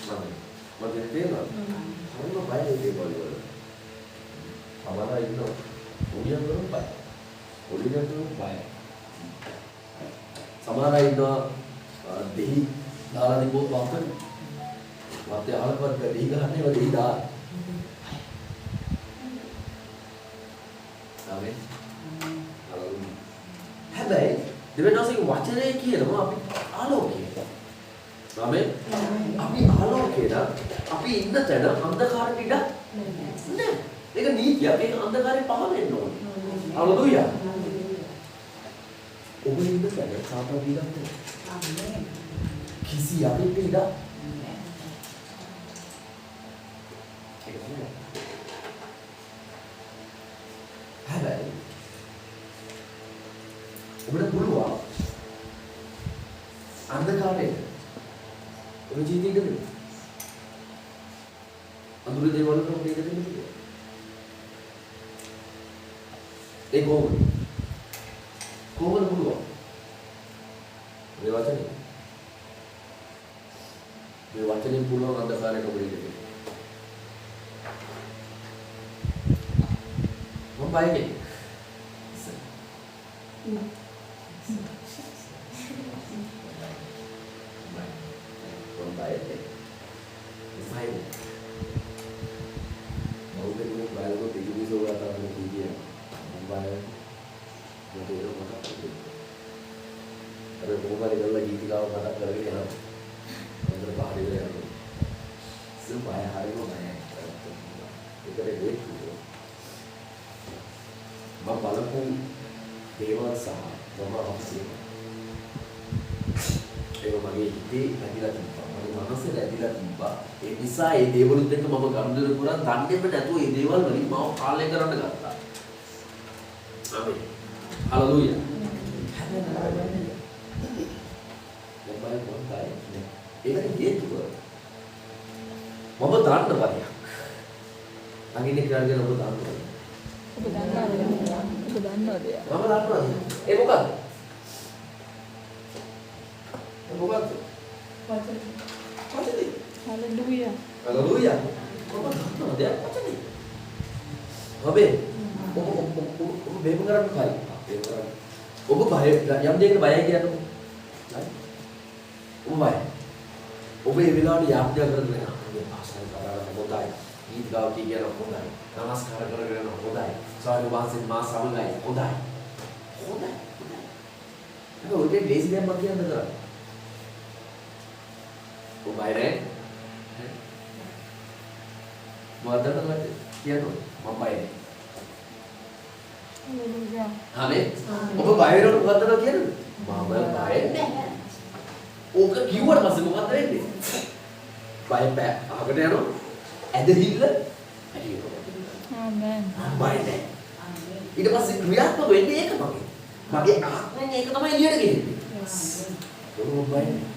මම තේරෙනවා. හරිම බයයි ඒ දේවල් වල. සමහර අය ඉන්නවා. උඩියන්වලම බයයි. උඩියන්වලම බයයි. සමහර අය ඉන්නවා දෙහි දාලා දිපුවොත් වාතන. වාතය අහලපත් දෙහි ගහන්නේ ඒවා දෙහි දා. ආමෙන්. හැබැයි දෙවෙනාසික වචනේ කියනවා අපි ආලෝකය. ආමෙන්. අපි ආලෝකේද අපි ඉන්න තැන අන්ධකාරෙට ඉඩ නැහැ. ඒක නීතියක්. ඒක අන්ධකාරේ පහ වෙන්න ඕනේ. හalleluya. ඔබ ඉන්න තැන සාපා දීලා නැහැ. ආමෙන්. කිසි යකින් ඉඩ නැහැ. ඒක තමයි. හැබැයි ඔබට පුළුවන් අන්ධකාරයේ ඔබ ජීවිතේ ඉඳලා අඳුර දේවල් වලට ඔබ ඉඳලා ඉන්නේ. ඒ කොහොමද පුළුවන්? මේ වචනේ පුළුවන් අන්ධකාරයට ඔබ ඉඳලා. මම බයයි. ඒ දේවලුත් එක්ක මම ගනුදෙනු කරන් දන්නේම නැතුව ඒ දේවල් වලින් මාව පාලනය කරන්න ගත්තා. ආමේන්. හalleluya. ඒකට හේතුව මම දාන්න බරියක්. අගින්නේ කරගෙන ඔබ දාන්න. ඔබ දන්නවද? මම දන්නවා. ඒ මොකක්ද? වචනේ. Hallelujah. Hallelujah. Kau tak dia macam ni. Habis, ඔබ බේම කරන්න කලින් බේම කරන්න. ඔබ බය යම් දෙයකට බයයි කියන්නකො. හරි? ඔබ බයයි. ඔබ ඒ වෙලාවට යාඥා කරගෙන මේ භාෂාව කරලා හොඳයි. ගීත ගාව කියන හොඳයි. නමස්කාර කරගෙන හොඳයි. සාදු වහන්සේ මා සමගයි හොඳයි. හොඳයි. ඒක ඔතේ ලේසි දෙයක් මම කියන්න කරා. ඔබ බයයි. මොකද කියනවා මම බයයි. Hallelujah. ආමේන්. ඔබ බය වෙනකොට මොකද කියන්නේ? මම බය නැහැ. ඕක කිව්වට පස්සේ මොකද වෙන්නේ? බය බෑ. අහකට යනවා. ඇදහිල්ල ඇති වෙනවා. Amen. බය නැහැ. ඊට පස්සේ ක්‍රියාත්මක වෙන්නේ ඒක මගේ. මගේ ආත්මයෙන් ඒක තමයි එළියට ගෙන්නේ. Yes. ඔබ බය නැහැ.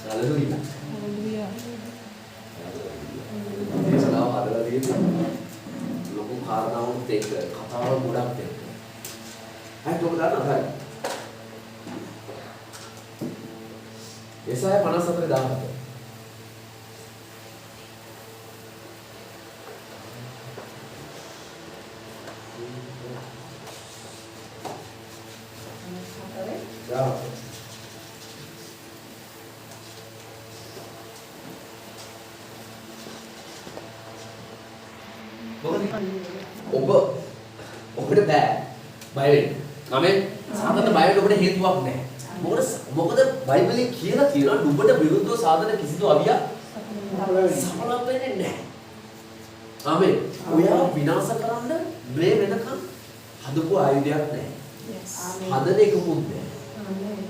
Hallelujah. Hallelujah. දේශනාව හදලා තියෙන්නේ ලොකු කාරණාවක් එක්ක කතාව ගොඩක් එක්ක. හරි ඔබ දන්නවද? යෙසායා 54:17. ඔබට බෑ බය වෙන්න. ආමෙන්. සාධන බය වෙන්න ඔබට හේතුවක් නැහැ. මොකද බයිබලයේ කියලා තියෙනවා නුඹට විරුද්ධව සාධන කිසිදු අවියක් සඵල වෙන්නේ නැහැ. ආමෙන්. ඔයා විනාශ කරන්න මේ වෙනකන් හදපු ආයුධයක් නැහැ. Yes. හදන එකකුත් නැහැ.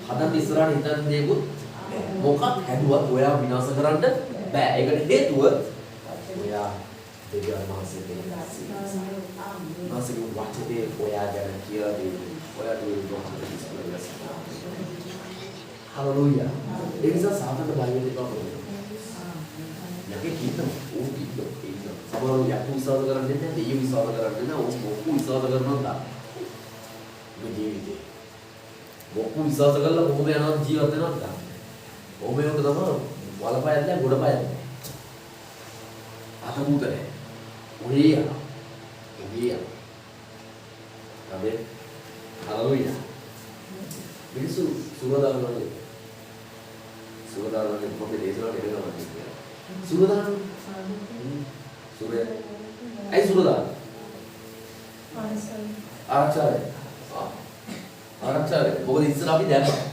හදන්න ඉස්සරහට හිතන දේකුත් නැහැ. මොකක් හැදුවත් ඔයා විනාශ කරන්න බෑ. ඒකට හේතුව ඔයා දෙවියන් වහන්සේ දෙවියන් මාසික වචනේ ඔයා ගැන කියලා දෙන්නේ. ඔයා දුරු කරනවා. හalleluya. ඒ නිසා සාතට බය වෙන්න එපා. යකේ කිව්වම ඕක කිව්වෝ. සමහරව යකු විශ්වාස කරන්නේ නැහැ, දෙවියන් විශ්වාස කරන්නේ නැහැ, ඕක මොකු විශ්වාස කරනවා තා. මේ ජීවිතේ. මොකු විශ්වාස කරලා කොහොම යනවා ජීවත් වෙනවද? ඔබ ඒක තමයි වලපයත් නැහැ ගොඩපයත් නැහැ. අතමුත නැහැ. ඔහේ යනවා. එළිය යනවා. අපි හලුයියා. මිනිස්සු සුරදානවලු. සුරදානවලු මොකද දේශනාවට එනවා කියන්නේ. සුරදාන සුරය. ඇයි සුරදාන? ආරක්ෂාවේ. ආරක්ෂාවේ. මොකද ඉස්සර අපි දැම්මා.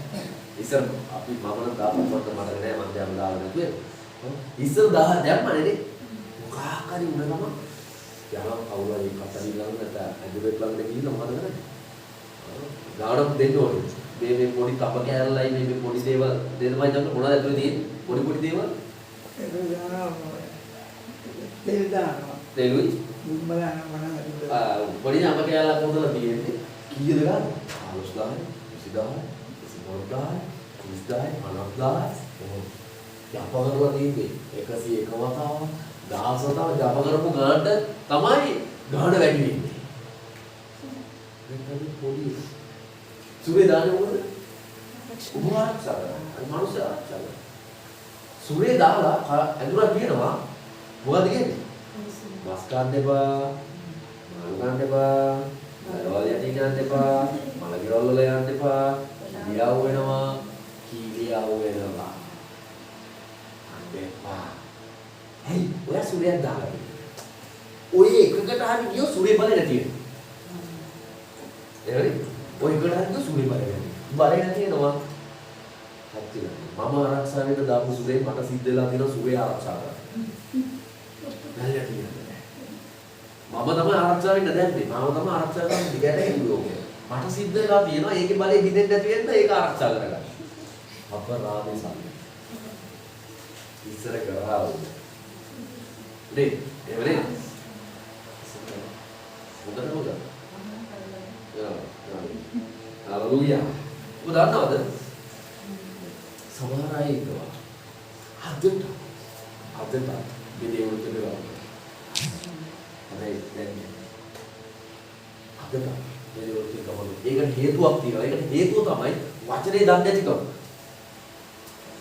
ඉස්සර අපි මම නම් දාපුවට මතක නෑ මම දැන් දාලා නැතුවේ. ඉස්සර 1000 දැම්මනේ. මොකක් හරි උන ගම යනවා කවුරු හරි කතරි ළඟ නැත්නම් ඇදුරෙක් ළඟට ගිහින් මොකද කරන්නේ? ගානක් දෙන්න ඕනේ. මේ පොඩි කප කෑල්ලයි මේ පොඩි දේවල් දෙන්නමයි දැන් මොනවද ඇතුලේ තියෙන්නේ? පොඩි දේවල්. ඒක දානවා. තෙල් දානවා. තෙලුයි. දුම්බ දානවා මොනවද? පොඩි කප කෑල්ලක් හොදලා තියෙන්නේ. කීයද ගන්න? 15000, 20000, 25000, 30000, 50000. යපකරලා තියෙන්නේ 101 වතාවක් 10 වතාවක් යප කරපු ගානට තමයි ගාන වැඩි වෙන්නේ. මේකයි පොඩි සුරේ දාන්නේ මොකද? උභාරක්ෂා කරනවා. මනුෂ්‍ය ආරක්ෂා කරනවා. සුරේ දාලා ඇඳුරක් කියනවා මොකද කියන්නේ? මස් ගන්න එපා, මල් ගන්න එපා, වල යටින් යන්න එපා, මල ගෙවල් වල යන්න එපා, දියාව වෙනවා, කීලියාව වෙනවා. අන්දේපා. හයි, ඔය සුරේක් දාලා. ඔය එකකට හරි ගියෝ සුරේ බලේ නැති වෙනවා. එහෙරි? ඔය එකට හරි ගියෝ සුරේ බලේ නැති. බලේ නැති වෙනවා. හත්තිල. මම ආරක්ෂා වෙන්න දාපු සුරේ මට සිද්ධ වෙලා තියෙනවා සුරේ ආරක්ෂා කරන්න. නැල්ල කියන්නේ. මම තමයි ආරක්ෂා වෙන්න දැම්මේ. මම තමයි ආරක්ෂා කරන්න දිගට හිටියෝගේ. මට සිද්ධ වෙලා තියෙනවා ඒකේ බලේ හිතෙන්නේ නැති වෙන්න ඒක ආරක්ෂා කරගන්න. අපරාධේ සල්ලි. ඉස්සර කරා නේ එවනේ හොඳට හලෙලූයා ඔබ දන්නවද සමහර අය ඉන්නවා අදට විදියුත් දෙනවා හැබැයි දැන් අදට විදියුත් දෙනවා ඒකට හේතුවක් තියෙනවා ඒකට හේතුව තමයි වචනේ දන්නේ නැතිකම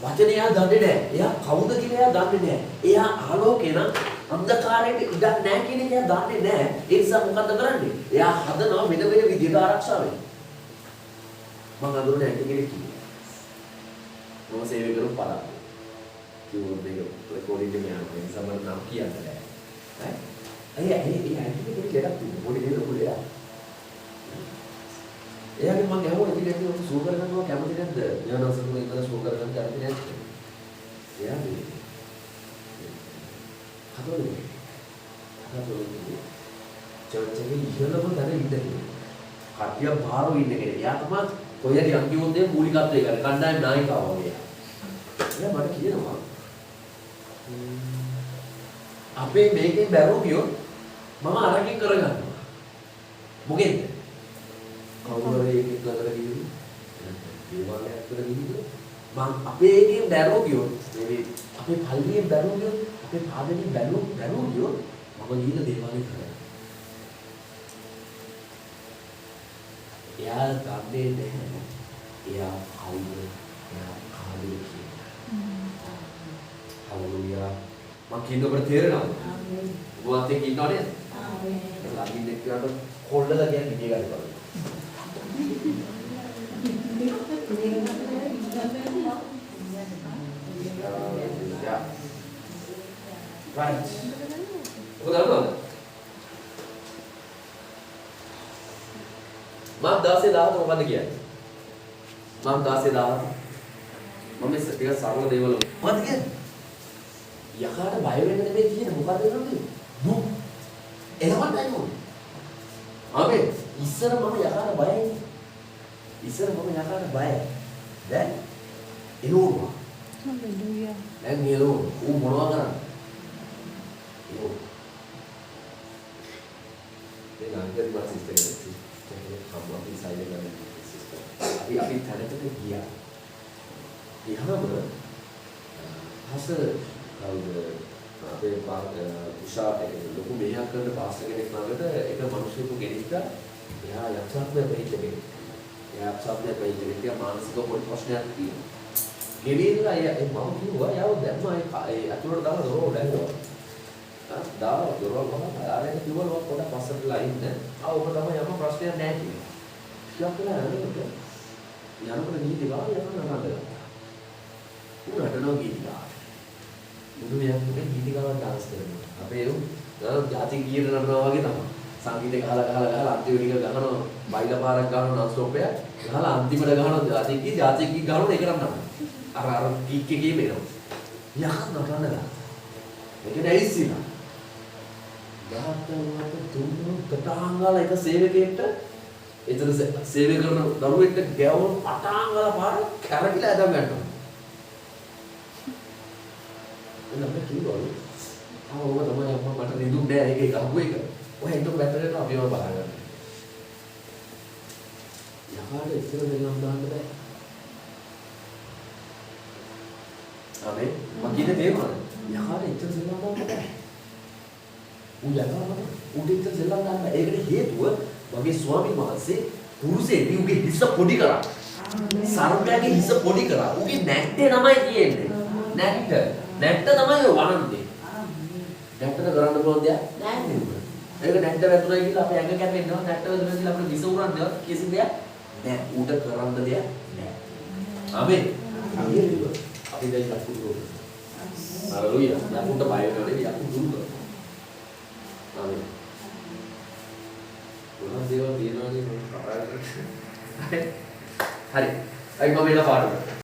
වචනේ එයා දන්නේ නැහැ. එයා කවුද කියලා එයා දන්නේ නැහැ. එයා ආලෝකේ නම් අන්ධකාරයට ඉඩක් නැහැ කියන එක එයා දන්නේ නැහැ. ඒ නිසා මොකද්ද කරන්නේ? එයා හදනවා වෙන විදිහට ආරක්ෂා වෙන්න. මම අඳුරන්නේ ඇයි කෙනෙක් කිව්වා. මම සේවය කරු පළාත. කිව්වොත් මේක රෙකෝඩින් එකේ යනවා. ඒ නිසා මම නම් කියන්න බෑ. ඇයි ඇයි කෙනෙක් ලෙඩක් තිබුණා. පොඩි දෙයක් උඩේ. එයාගෙන් මම ඇහුවා ඉතින් ඒක සුව කරගන්නවා කැමති නැද්ද? ඥානසතුම ඉතල සුව කරගන්න කැමති නැද්ද? එයා මේ හදවතේ චර්ච් එකේ ඉහළම තැන ඉඳලා කට්ටිය බාරෝ ඉන්න කෙනෙක්. එයා තමයි කොහේ හරි අන්තිමෝදේ මූලිකත්වයේ ගන්න කණ්ඩායම් නායකයා වගේ. එයා මට කියනවා අපේ මේකෙන් බැරුව ගියොත් මම අරකින් කරගන්නවා. මොකෙන්ද? කවුරු හරි එකෙක් ළඟට ගිහින් දේවාලයක් අතර ගිහින් මම අපේ එකෙන් බැරුව ගියොත් මේ අපේ පල්ලියෙන් බැරුව ගියොත් අපේ පාදයෙන් බැරුව ගියොත් මම ගිහින් දේවාලේ කරා. එයා ගන්නේ නැහැ. එයා කවුද? එයා කාලේ කියලා. හලෙලූයා. මම කියන ඔබට තේරෙනවද? ආමේන්. ඔබත් එක්ක ඉන්නව නේද? ආමේන්. ළඟින් එක්කනට කොල්ලලා කියන්නේ මේ ගාලේ බලන්න. Right. What about it? මම 16,000 මොකද කියන්නේ? මම 16,000 මම ටික සරල දේවල් මොකද කියන්නේ? යකාට බය වෙන්න නෙමෙයි කියන්නේ මොකද කරන්නේ? දුක්. එනවටයි මොකද? ආමේ ඉස්සර මම යකාට බයයි. ඉස්සර මම යකාට බයයි. දැන් එනෝවා. හලෙලූයා. දැන් එනෝ ඌ මොනවා කරන්නේ? එනෝ. ඒ නාගරි මාස සිස්ටර් අපි සයිලෙන් ගන්න සිස්ටම්. අපි තැනකට ගියා. ගියාම හස කවුද අපේ උෂා එක ලොකු මෙහෙයක් කරන පාස්ටර් කෙනෙක් ළඟට එක මිනිහෙකු ගෙනිච්චා. එයා යක්ෂාත්මය වෙච්ච කෙනෙක්. එයා යක්ෂාත්මය වෙච්ච කෙනෙක් මානසික පොඩි ප්‍රශ්නයක් තියෙනවා. ගෙවිලා මම කිව්වා යව දැම්මා ඒ අතුලට දාලා දොරවල් දැම්මා. දාලා දොරවල් මම ආරෙන් කිව්වා ඔය පොඩක් පස්සටලා ඉන්න. ඔබ තමයි යම ප්‍රශ්නයක් නැහැ කිව්වා. ටිකක් වෙලා යනකොට ගීති ගාව යනවා නේද? උඩටනෝ ගීති ගාව. මුළු යන්නේ ගීති ගාව ඩාන්ස් කරනවා. අපේ ජාති ගීත නරනවා වගේ තමයි. සංගීතේ ගහලා අන්තිම ටික ගහනවා. බයිලා පාරක් ගහනවා non stop එක. ගහලා අන්තිමට ගහනවා ජාති ගී ගහනවා ඒක නම් තමයි. අර කීක් එකේ මේනවා. යහන නටනලා. ඒක නැයිසිලා. ගාතවලට තුන්ව කටාංගල එක සේවකයෙක්ට එතන සේවය කරන දරුවෙක්ට ගැවුම් පටාංගල පාර කැරකිලා ඇදම් ගන්නවා. එන්න කිව්වලු. ඔබ තමයි අම්මා මට නිදුන්නේ නැහැ ඒක අහුව එක. ඔය හිටු පැත්තට අපිව බලාගන්න. යහාට ඉස්සර දෙන්නම් දාන්න බෑ. අනේ මම කියන්නේ තේරුණාද? යහාට ඉස්සර දෙන්නම් දාන්න බෑ. උඩ ඉස්සර දෙන්නම් දාන්න බෑ. ඒකට හේතුව මගේ ස්වාමීන් වහන්සේ පුරුෂයෙක් උගේ හිස පොඩි කරා. සර්පයාගේ හිස පොඩි කරා. උගේ නැට්ටේ තමයි තියෙන්නේ. නැට්ට තමයි වනන්නේ. නැට්ටට කරන්න පුළුවන් දෙයක් නැහැ නේද? ඒක නැට්ට වැදුනා කියලා අපේ ඇඟ කැපෙනවා. නැට්ට වැදුනා කියලා අපිට විස උරන්නවත් කිසි දෙයක් නැහැ. ඌට කරන්න දෙයක් නැහැ. ආමේ. අපි දැන් ලකුණු හරලුයියා. යකුන්ට බය වෙනවා නෙවෙයි යකුන් දුරු කරනවා. ආමේ. මොනවා දේවල් තියනවානේ මේ කතාවේ. හරි. අයි මම එලා පාඩම.